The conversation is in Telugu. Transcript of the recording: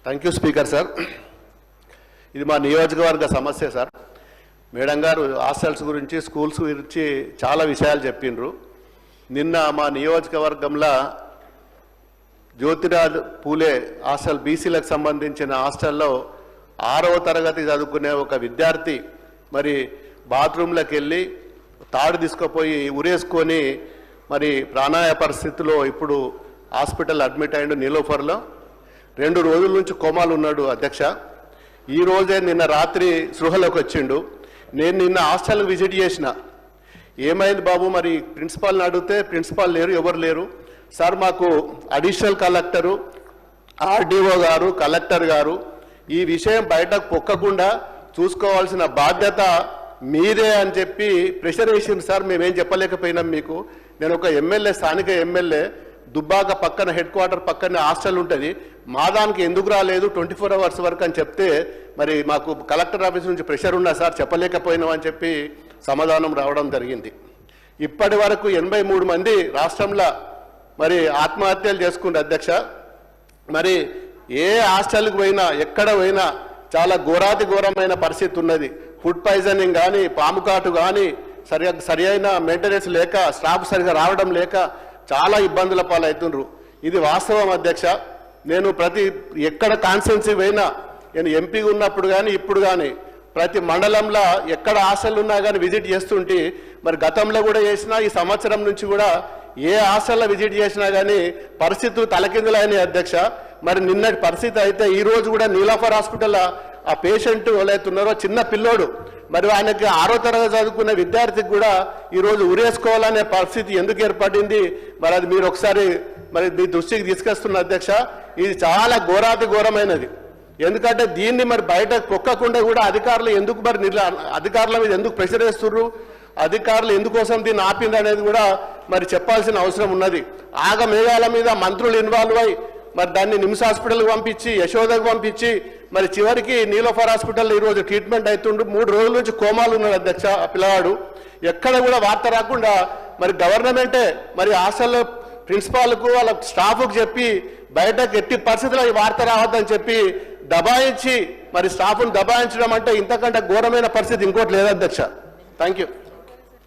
Thank you speaker sir. ఇది మా నియోజకవర్గ సమస్య సార్. మేడం గారు హాస్టల్స్ గురించి, స్కూల్స్ గురించి చాలా విషయాలు చెప్పిండ్రు. నిన్న మా నియోజకవర్గంలో జ్యోతిరాజ్ పూలే హాస్టల్, బీసీలకు సంబంధించిన హాస్టల్లో 6వ తరగతి చదువుకునే ఒక విద్యార్థి మరి బాత్రూంలోకి వెళ్ళి తాడు తీసుకుపోయి ఉరేసుకొని మరి ప్రాణాయ పరిస్థితిలో ఇప్పుడు హాస్పిటల్ అడ్మిట్ అయ్యిండు నీలోఫర్లో. 2 రోజుల నుంచి కోమాలు ఉన్నాడు అధ్యక్ష. ఈ రోజే నిన్న రాత్రి సృహలోకి వచ్చిండు. నేను నిన్న హాస్టల్కి విజిట్ చేసిన. ఏమైంది బాబు, మరి ప్రిన్సిపాల్ని అడిగితే ప్రిన్సిపాల్ లేరు, ఎవరు లేరు సార్. మాకు అడిషనల్ కలెక్టరు, ఆర్డీఓ గారు, కలెక్టర్ గారు ఈ విషయం బయటకు పొక్కకుండా చూసుకోవాల్సిన బాధ్యత మీదే అని చెప్పి ప్రెషర్ వేసింది సార్. మేమేం చెప్పలేకపోయినాం మీకు. నేను ఒక ఎమ్మెల్యే, స్థానిక ఎమ్మెల్యే, దుబ్బాక పక్కన హెడ్ క్వార్టర్ పక్కనే హాస్టల్ ఉంటుంది, మా దానికి ఎందుకు రాలేదు 24 అవర్స్ వరకు అని చెప్తే మరి మాకు కలెక్టర్ ఆఫీస్ నుంచి ప్రెషర్ ఉన్నా సార్, చెప్పలేకపోయినాం అని చెప్పి సమాధానం రావడం జరిగింది. ఇప్పటి వరకు 83 మంది రాష్ట్రంలో మరి ఆత్మహత్యలు చేసుకుంటే అధ్యక్ష. మరి ఏ హాస్టల్కి పోయినా, ఎక్కడ పోయినా చాలా ఘోరాతి ఘోరమైన పరిస్థితి ఉన్నది. ఫుడ్ పాయిజనింగ్ కానీ, పాము కాటు కానీ, సరి అయిన మెయింటెనెన్స్ లేక, స్టాఫ్ సరిగా రావడం లేక చాలా ఇబ్బందుల పాలవుతుండ్రు. ఇది వాస్తవం అధ్యక్ష. నేను ఎక్కడ కాన్స్టిట్యున్సీ పోయినా, నేను ఎంపీగా ఉన్నప్పుడు కానీ ఇప్పుడు కానీ ప్రతి మండలంలో ఎక్కడ హాస్టల్ ఉన్నా కానీ విజిట్ చేస్తుంటే, మరి గతంలో కూడా చేసినా, ఈ సంవత్సరం నుంచి కూడా ఏ హాస్టల్లో విజిట్ చేసినా కానీ పరిస్థితులు తలకిందులైన అధ్యక్ష. మరి నిన్నటి పరిస్థితి అయితే ఈరోజు కూడా నీలాఫర్ హాస్పిటల్లో ఆ పేషెంట్ ఎవరైతున్నారో చిన్న పిల్లోడు, మరి ఆయనకి 6వ తరగతి చదువుకున్న విద్యార్థికి కూడా ఈరోజు ఉరేసుకోవాలనే పరిస్థితి ఎందుకు ఏర్పడింది, మరి అది మీరు ఒకసారి మరి మీ దృష్టికి తీసుకొస్తున్న అధ్యక్ష. ఇది చాలా ఘోరాతి ఘోరమైనది. ఎందుకంటే దీన్ని మరి బయటకు పొక్కకుండా కూడా అధికారులు ఎందుకు మరి అధికారుల మీద ఎందుకు ప్రెషర్ వేస్తున్నారు, అధికారులు ఎందుకోసం దీన్ని ఆపింది అనేది కూడా మరి చెప్పాల్సిన అవసరం ఉన్నది. ఆగమేఘాల మీద మంత్రులు ఇన్వాల్వ్ అయ్యి మరి దాన్ని నిమ్స్ హాస్పిటల్కి పంపించి, యశోదకు పంపించి, మరి చివరికి నీలోఫర్ హాస్పిటల్లో ఈరోజు ట్రీట్మెంట్ అవుతుండు. 3 రోజుల నుంచి కోమాలు ఉన్నాడు అధ్యక్ష ఆ పిల్లవాడు. ఎక్కడ కూడా వార్త రాకుండా మరి గవర్నమెంటే మరి హాస్టల్లో ప్రిన్సిపాల్కు, వాళ్ళ స్టాఫ్కు చెప్పి బయటకు ఎట్టి పరిస్థితుల్లో ఈ వార్త రావద్దని చెప్పి దబాయించి మరి స్టాఫ్ను దబాయించడం అంటే ఇంతకంటే ఘోరమైన పరిస్థితి ఇంకోటి లేదు అధ్యక్ష. Thank you.